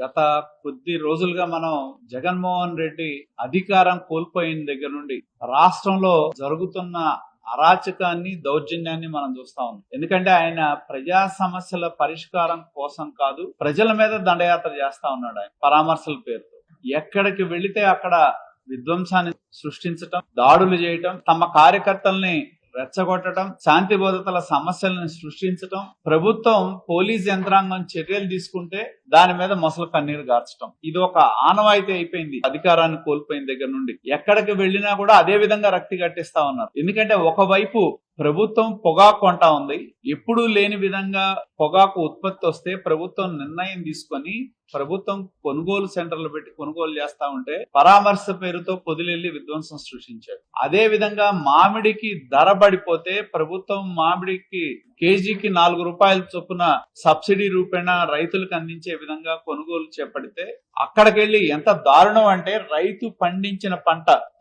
గత కొద్ది రోజులుగా మనం జగన్మోహన్ రెడ్డి అధికారం కోల్పోయిన దగ్గర నుండి రాష్ట్రంలో జరుగుతున్న అరాచకాన్ని దౌర్జన్యాన్ని మనం చూస్తా ఉన్నాం. ఎందుకంటే ఆయన ప్రజా సమస్యల పరిష్కారం కోసం కాదు, ప్రజల మీద దండయాత్ర చేస్తా ఉన్నాడు. ఆయన పరామర్శల పేరుతో ఎక్కడికి వెళితే అక్కడ విధ్వంసాన్ని సృష్టించటం, దాడులు చేయటం, తమ కార్యకర్తల్ని రెచ్చగొట్టడం, శాంతి భద్రతల సమస్యలను సృష్టించడం, ప్రభుత్వం పోలీస్ యంత్రాంగం చర్యలు తీసుకుంటే దాని మీద మొసలు కన్నీరు గార్చడం, ఇది ఒక ఆనవాయితీ అయిపోయింది. అధికారాన్ని కోల్పోయిన దగ్గర నుండి ఎక్కడికి వెళ్ళినా కూడా అదే విధంగా రక్తి కట్టిస్తా ఉన్నారు. ఎందుకంటే ఒకవైపు ప్రభుత్వం పొగాకు కొంటా ఉంది. ఎప్పుడూ లేని విధంగా పొగాకు ఉత్పత్తి వస్తే ప్రభుత్వం నిర్ణయం తీసుకొని ప్రభుత్వం కొనుగోలు సెంటర్లు పెట్టి కొనుగోలు చేస్తా ఉంటే పరామర్శ పేరుతో పొదిలెళ్లి విధ్వంసం సృష్టించాడు. అదే విధంగా మామిడికి ధర పడిపోతే ప్రభుత్వం మామిడికి కేజీకి 4 రూపాయల చొప్పున సబ్సిడీ రూపేణా రైతులకు అందించే విధంగా కొనుగోలు చేపడితే అక్కడికెళ్లి ఎంత దారుణం అంటే రైతు పండించిన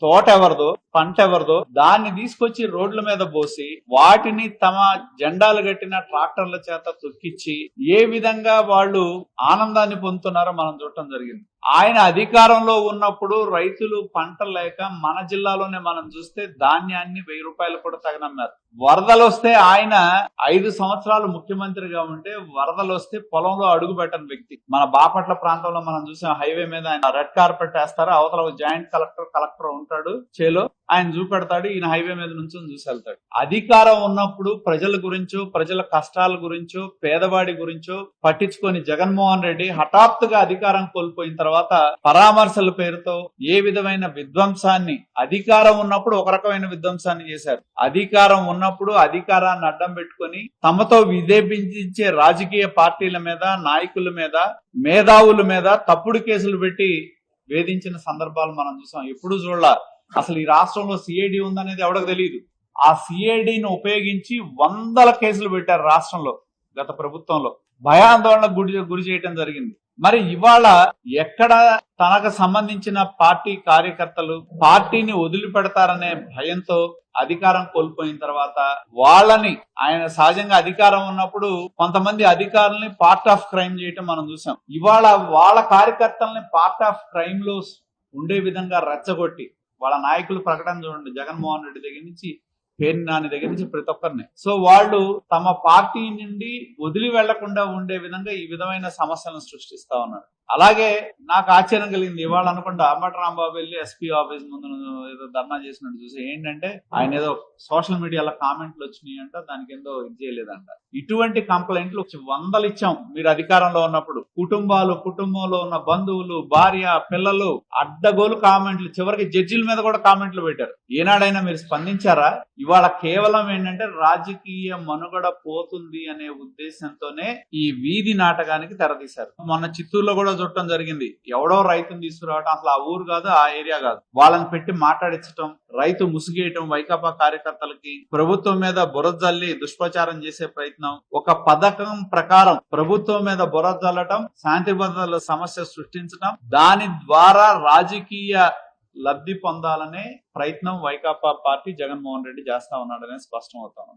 తోట ఎవరిదో, పంట ఎవరిదో దాన్ని తీసుకొచ్చి రోడ్ల మీద పోసి వాటిని తమ జెండాలు కట్టిన ట్రాక్టర్ల చేత తొక్కిచ్చి ఏ విధంగా వాళ్ళు ఆనందాన్ని పొందుతున్నారో మనం చూడటం జరిగింది. ఆయన అధికారంలో ఉన్నప్పుడు రైతులు పంట లేక మన జిల్లాలోనే మనం చూస్తే ధాన్యాన్ని 1000 రూపాయలు కూడా తగనమ్మారు. వరదలు వస్తే ఆయన 5 సంవత్సరాలు ముఖ్యమంత్రిగా ఉంటే వరదలు వస్తే పొలంలో అడుగు పెట్టని వ్యక్తి. మన బాపట్ల ప్రాంతంలో మనం చూసాం, హైవే మీద ఆయన రెడ్ కార్పెట్ వేస్తారు, అవతల జాయింట్ కలెక్టర్ ఉంటాడు చేలో, ఆయన చూపెడతాడు, ఈయన హైవే మీద నుంచి చూసి వెళ్తాడు. అధికారం ఉన్నప్పుడు ప్రజల గురించో, ప్రజల కష్టాల గురించో, పేదవాడి గురించో పట్టించుకొని జగన్మోహన్ రెడ్డి హఠాత్తుగా అధికారం కోల్పోయిన తర్వాత పరామర్శల పేరుతో ఏ విధమైన విధ్వంసాన్ని, అధికారం ఉన్నప్పుడు ఒక రకమైన విధ్వంసాన్ని చేశారు, అధికారం ఉన్నప్పుడు అధికారాన్ని అడ్డం పెట్టుకొని తమతో విధేపించే రాజకీయ పార్టీల మీద, నాయకుల మీద, మేధావుల మీద తప్పుడు కేసులు పెట్టి వేధించిన సందర్భాలు మనం చూసాం. ఎప్పుడు చూడాల. అసలు ఈ రాష్ట్రంలో సిఐడి ఉందనేది ఎవరికి తెలియదు. ఆ సిఐడిని ఉపయోగించి 100 కేసులు పెట్టారు రాష్ట్రంలో గత ప్రభుత్వంలో. భయాందోళనకు గురి చేయటం జరిగింది. మరి ఇవాళ ఎక్కడ తనకు సంబంధించిన పార్టీ కార్యకర్తలు పార్టీని వదిలిపెడతారనే భయంతో అధికారం కోల్పోయిన తర్వాత వాళ్ళని, ఆయన సహజంగా అధికారం ఉన్నప్పుడు కొంతమంది అధికారుల్ని పార్ట్ ఆఫ్ క్రైమ్ చేయటం మనం చూసాం. ఇవాళ వాళ్ళ కార్యకర్తల్ని పార్ట్ ఆఫ్ క్రైమ్ లో ఉండే విధంగా రెచ్చగొట్టి వాళ్ళ నాయకులు ప్రకటన చూడండి, జగన్మోహన్ రెడ్డి దగ్గర నుంచి పేర్ని నాని దగ్గర నుంచి ప్రతి ఒక్కరిని. సో వాళ్ళు తమ పార్టీ నుండి వదిలి వెళ్లకుండా ఉండే విధంగా ఈ విధమైన సమస్యలను సృష్టిస్తా ఉన్నారు. అలాగే నాకు ఆశ్చర్యం కలిగింది, ఇవాళ అనుకుంటా అంబటి రాంబాబు వెళ్ళి ఎస్పీ ఆఫీస్ ముందు ఏదో ధర్నా చేసినట్టు చూసి ఏంటంటే ఆయన ఏదో సోషల్ మీడియాలో కామెంట్లు వచ్చినాయి అంట, దానికి ఏదో ఇది చేయలేదంట. ఇటువంటి కంప్లైంట్లు 100 ఇచ్చాం మీరు అధికారంలో ఉన్నప్పుడు. కుటుంబంలో ఉన్న బంధువులు, భార్య, పిల్లలు అడ్డగోలు కామెంట్లు, చివరికి జడ్జిల మీద కూడా కామెంట్లు పెట్టారు. ఏనాడైనా మీరు స్పందించారా? ఇవాళ కేవలం ఏంటంటే రాజకీయ మనుగడ పోతుంది అనే ఉద్దేశంతోనే ఈ వీధి నాటకానికి తెరతీశారు. మొన్న చిత్తూరులో కూడా చూడటం జరిగింది. ఎవడో రైతుని తీసుకురావటం, అసలు ఆ ఊరు కాదు, ఆ ఏరియా కాదు, వాళ్ళని పెట్టి మాట్లాడించటం, రైతు ముసుగేయటం, వైకాపా కార్యకర్తలకి ప్రభుత్వం మీద బురద జల్లి దుష్ప్రచారం చేసే ప్రయత్నం, ఒక పథకం ప్రకారం ప్రభుత్వం మీద బురద జల్లటం, శాంతి భద్రతల సమస్య సృష్టించడం, దాని ద్వారా రాజకీయ లబ్ధి పొందాలనే ప్రయత్నం వైకాపా పార్టీ, జగన్మోహన్ రెడ్డి చేస్తా ఉన్నాడనే స్పష్టం అవుతా ఉంది.